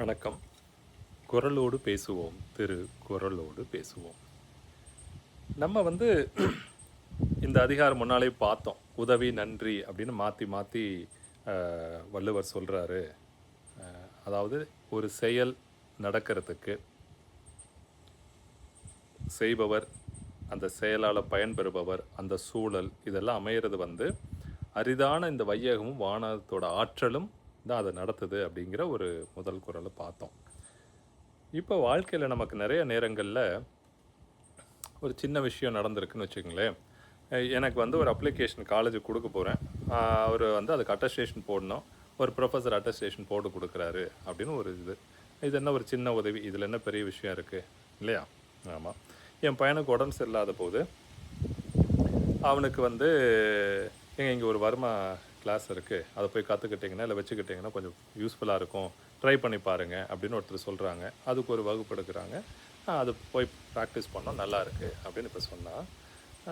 வணக்கம். குரலோடு பேசுவோம் குரலோடு பேசுவோம். நம்ம இந்த அதிகாரம் முன்னாலே பார்த்தோம். உதவி, நன்றி அப்படின்னு மாற்றி மாற்றி வள்ளுவர் சொல்கிறாரு. அதாவது ஒரு செயல் நடக்கிறதுக்கு செய்பவர், அந்த செயலால் பயன்பெறுபவர், அந்த சூழல் இதெல்லாம் அமையிறது அரிதான இந்த வையகமும் வானத்தோட ஆற்றலும் தான் அதை நடத்துது அப்படிங்கிற ஒரு முதல் குறளை பார்த்தோம். இப்போ வாழ்க்கையில் நமக்கு நிறைய நேரங்களில் ஒரு சின்ன விஷயம் நடந்திருக்குன்னு வச்சுக்கோங்களேன். எனக்கு ஒரு அப்ளிகேஷன் காலேஜுக்கு கொடுக்க போகிறேன். அவர் அதுக்கு அட்டஸ்டேஷன் போடணும். ஒரு ப்ரொஃபஸர் அட்டஸ்டேஷன் போட்டு கொடுக்குறாரு அப்படின்னு ஒரு இது என்ன ஒரு சின்ன உதவி, இதில் என்ன பெரிய விஷயம் இருக்குது இல்லையா? ஆமாம். என் பையனுக்கு உடம்பு சரியில்லாத போது அவனுக்கு இங்கே ஒரு வர்மா கிளாஸ் இருக்குது, அதை போய் கற்றுக்கிட்டிங்கன்னா இல்லை வச்சுக்கிட்டிங்கன்னா கொஞ்சம் யூஸ்ஃபுல்லாக இருக்கும், ட்ரை பண்ணி பாருங்கள் அப்படின்னு ஒருத்தர் சொல்கிறாங்க. அதுக்கு ஒரு வகுப்பு எடுக்கிறாங்க. அது போய் ப்ராக்டிஸ் பண்ணோம், நல்லா இருக்குது அப்படின்னு இப்போ சொன்னால்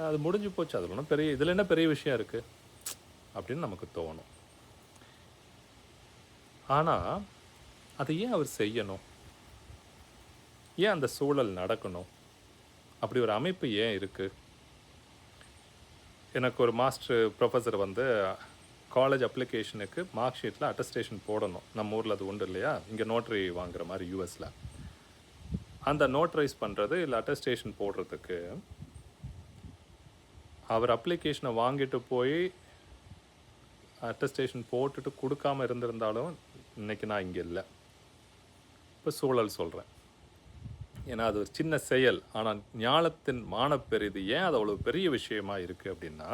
அது முடிஞ்சு போச்சு. அதில் ஒன்றும் இதில் என்ன பெரிய விஷயம் இருக்குது அப்படின்னு நமக்கு தோணும். ஆனால் அதை ஏன் அவர் செய்யணும்? ஏன் அந்த சூழல் நடக்கணும்? அப்படி ஒரு அமைப்பு ஏன் இருக்குது? எனக்கு ஒரு மாஸ்டர் ப்ரொஃபஸர் காலேஜ் அப்ளிகேஷனுக்கு மார்க் ஷீட்டில் அட்டஸ்டேஷன் போடணும். நம்ம ஊரில் அது உண்டு இல்லையா? இங்கே நோட்ரி வாங்குற மாதிரி யூஎஸில் அந்த நோட்ரைஸ் பண்ணுறது இல்லை அட்டஸ்டேஷன் போடுறதுக்கு அவர் அப்ளிகேஷனை வாங்கிட்டு போய் அட்டஸ்டேஷன் போட்டுட்டு கொடுக்காமல் இருந்திருந்தாலும் இன்றைக்கி நான் இங்கே இல்லை. இப்போ சூழல் சொல்கிறேன். ஏன்னா அது ஒரு சின்ன செயல், ஆனால் ஞானத்தின் மானப்பெரிது. ஏன் அது அவ்வளோ பெரிய விஷயமா இருக்குது அப்படின்னா,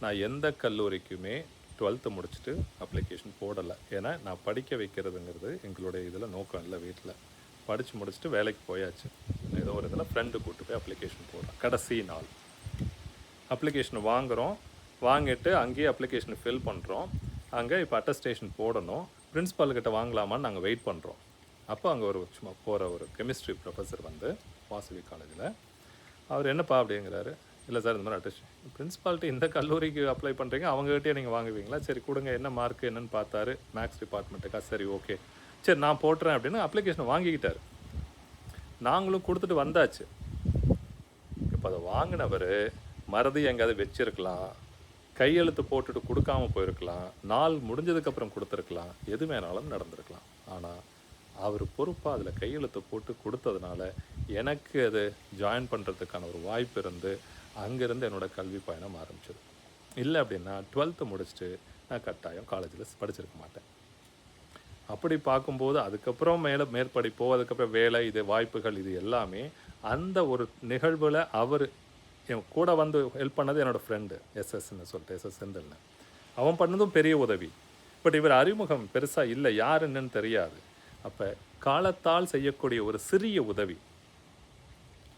நான் எந்த கல்லூரிக்குமே 12th முடிச்சுட்டு அப்ளிகேஷன் போடலை. ஏன்னா நான் படிக்க வைக்கிறதுங்கிறது எங்களுடைய இதில் நோக்கம் இல்லை. வீட்டில் படித்து முடிச்சுட்டு வேலைக்கு போயாச்சு. ஏதோ ஒரு இதில் ஃப்ரெண்டு கூப்பிட்டு போய் அப்ளிகேஷன் போடுறேன். கடைசி நாள் அப்ளிகேஷன் வாங்குகிறோம். வாங்கிட்டு அங்கேயே அப்ளிகேஷன் ஃபில் பண்ணுறோம். அங்கே இப்போ அட்டஸ்டேஷன் போடணும். பிரின்ஸிபால்கிட்ட வாங்கலாமான்னு நாங்கள் வெயிட் பண்ணுறோம். அப்போ அங்கே ஒரு சும்மா போகிற ஒரு கெமிஸ்ட்ரி ப்ரொஃபஸர் வாசவி காலேஜில் அவர் என்னப்பா அப்படிங்கிறாரு. இல்லை சார், இந்த மாதிரி அட்டஸ்டேஷன் பிரின்ஸிபால்கிட்ட இந்த கல்லூரிக்கு அப்ளை பண்ணுறீங்க, அவங்ககிட்டயே நீங்கள் வாங்குவீங்களா? சரி கொடுங்க, என்ன மார்க்கு என்னன்னு பார்த்தாரு. மேக்ஸ் டிபார்ட்மெண்ட்டுக்கா? சரி ஓகே, சரி நான் போட்டுறேன் அப்படின்னு அப்ளிகேஷனை வாங்கிக்கிட்டார். நாங்களும் கொடுத்துட்டு வந்தாச்சு. இப்போ அதை வாங்கினவர் மறதி எங்கேயாவது வச்சிருக்கலாம், கையெழுத்து போட்டுட்டு கொடுக்காம போயிருக்கலாம், நாள் முடிஞ்சதுக்கப்புறம் கொடுத்துருக்கலாம், எது வேணாலும் நடந்திருக்கலாம். ஆனால் அவர் பொறுப்பாக அதில் கையெழுத்து போட்டு கொடுத்ததுனால எனக்கு அது ஜாயின் பண்ணுறதுக்கான ஒரு வாய்ப்பு இருந்து அங்கேருந்து என்னோடய கல்வி பயணம் ஆரம்பிச்சது. இல்லை அப்படின்னா 12th முடிச்சுட்டு நான் கட்டாயம் காலேஜில் படிச்சிருக்க மாட்டேன். அப்படி பார்க்கும்போது அதுக்கப்புறம் மேற்படிப்போ அதுக்கப்புறம் வேலை, இது வாய்ப்புகள், இது எல்லாமே அந்த ஒரு நிகழ்வில் அவர் என் கூட ஹெல்ப் பண்ணது என்னோடய ஃப்ரெண்டு எஸ்எஸ்ன்னு சொல்லிட்டு, எஸ்எஸ் செந்தில்னு. அவன் பண்ணதும் பெரிய உதவி. பட் இவர் அறிமுகம் பெருசாக இல்லை, யார் என்னன்னு தெரியாது. அப்போ காலத்தால் செய்யக்கூடிய ஒரு சிறிய உதவி,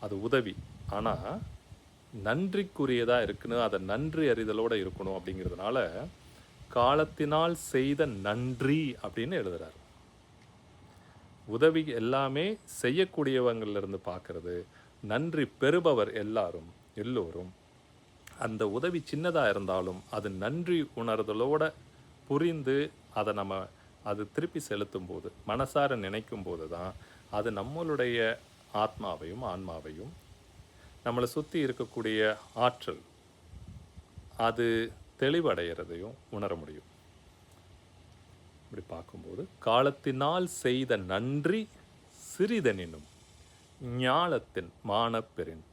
அது உதவி, ஆனால் நன்றிக்குரியதாக இருக்குன்னு, அதை நன்றி அறிதலோடு இருக்கணும். அப்படிங்கிறதுனால காலத்தினால் செய்த நன்றி அப்படின்னு எழுதுகிறார். உதவி எல்லாமே செய்யக்கூடியவங்களிலிருந்து பார்க்கறது, நன்றி பெறுபவர் எல்லோரும் அந்த உதவி சின்னதாக இருந்தாலும் அது நன்றி உணர்தலோடு புரிந்து அதை அது திருப்பி செலுத்தும் போது, மனசார நினைக்கும் போது தான் அது நம்மளுடைய ஆத்மாவையும் ஆன்மாவையும் நம்மளை சுற்றி இருக்கக்கூடிய ஆற்றல் அது தெளிவடைகிறதையும் உணர முடியும். இப்படி பார்க்கும்போது காலத்தினால் செய்த நன்றி சிறிதெனினும் ஞாலத்தின் மானப்பெறின்.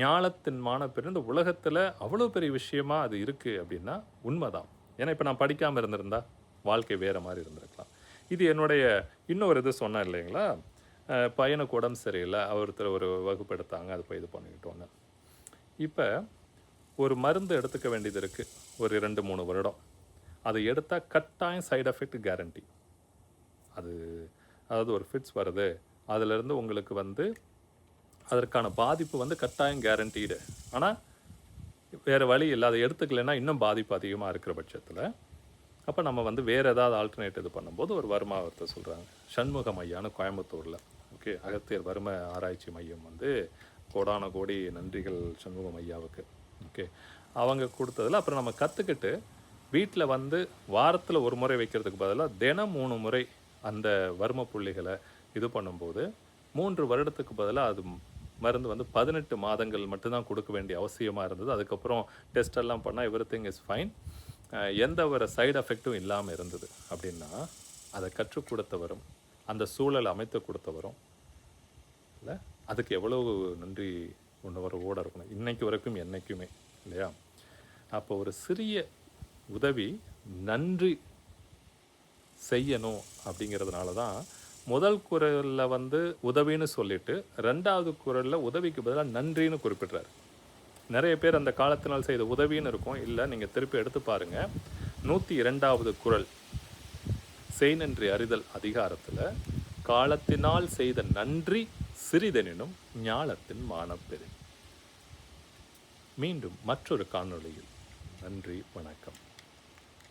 ஞாலத்தின் மானப்பெறின் இந்த உலகத்தில் அவ்வளோ பெரிய விஷயமா அது இருக்குது அப்படின்னா உண்மைதான். ஏன்னா இப்போ நான் படிக்காமல் இருந்திருந்தா வாழ்க்கை வேறு மாதிரி இருந்திருக்கலாம். இது என்னுடைய இன்னொரு இது சொன்னேன் இல்லைங்களா, பையனுக்கு உடம்பு சரியில்லை, ஒருத்தர் ஒரு வகுப்பு எடுத்தாங்க, அது போய் இது பண்ணிக்கிட்டோன்னு. இப்போ ஒரு மருந்து எடுத்துக்க வேண்டியது இருக்குது, ஒரு 2-3 வருடம். அதை எடுத்தால் கட்டாயம் சைடு எஃபெக்ட் கேரண்டி. அதாவது ஒரு ஃபிட்ஸ் வருது, அதிலிருந்து உங்களுக்கு அதற்கான பாதிப்பு கட்டாயம் கேரண்டீடு. ஆனால் வேறு வழி இல்லை, அதை எடுத்துக்கலைன்னா இன்னும் பாதிப்பு அதிகமாக இருக்கிற பட்சத்தில் அப்போ நம்ம வேறு ஏதாவது ஆல்டர்னேட் இது பண்ணும்போது ஒரு வர்மா ஒருத்தர் சொல்கிறாங்க, சண்முகம் ஐயான்னு கோயம்புத்தூரில். ஓகே, அகத்தியர் வறுமை ஆராய்ச்சி மையம் கோடான கோடி நன்றிகள் சண்முகம் ஐயாவுக்கு. ஓகே, அவங்க கொடுத்ததில் அப்புறம் நம்ம கற்றுக்கிட்டு வீட்டில் வாரத்தில் ஒரு முறை வைக்கிறதுக்கு பதிலாக தினம் 3 முறை அந்த வர்ம புள்ளிகளை இது பண்ணும்போது 3 வருடத்துக்கு பதிலாக அது மருந்து வந்து 18 மாதங்கள் மட்டும்தான் கொடுக்க வேண்டிய அவசியமாக இருந்தது. அதுக்கப்புறம் டெஸ்ட் எல்லாம் பண்ணால் எவ்ரிதிங் இஸ் ஃபைன். எந்த ஒரு சைடு எஃபெக்ட்டும் இல்லாமல் இருந்தது. அப்படின்னா அதை கற்றுக் கொடுத்தவரும் அந்த சூழலை அமைத்து கொடுத்தவரும் இல்லை, அதுக்கு எவ்வளவு நன்றி உணர்வோடு இருக்கணும் இன்னைக்கு வரைக்கும் என்றைக்குமே, இல்லையா? அப்போ ஒரு சிறிய உதவி நன்றி செய்யணும். அப்படிங்கிறதுனால தான் முதல் குறளில் வந்து உதவின்னு சொல்லிட்டு 2வது குறளில் உதவிக்கு பதிலாக நன்றின்னு குறிப்பிட்றாரு. நிறைய பேர் அந்த காலத்தினால் செய்த உதவின்னு இருக்கும். இல்லை, நீங்கள் திருப்பி எடுத்து பாருங்கள். 102வது குறள் செய் நன்றி அறிதல் அதிகாரத்தில் காலத்தினால் செய்த நன்றி சிறிதெனினும் ஞாலத்தின் மானப்பெரு. மீண்டும் மற்றொரு காணொளியில். நன்றி, வணக்கம்.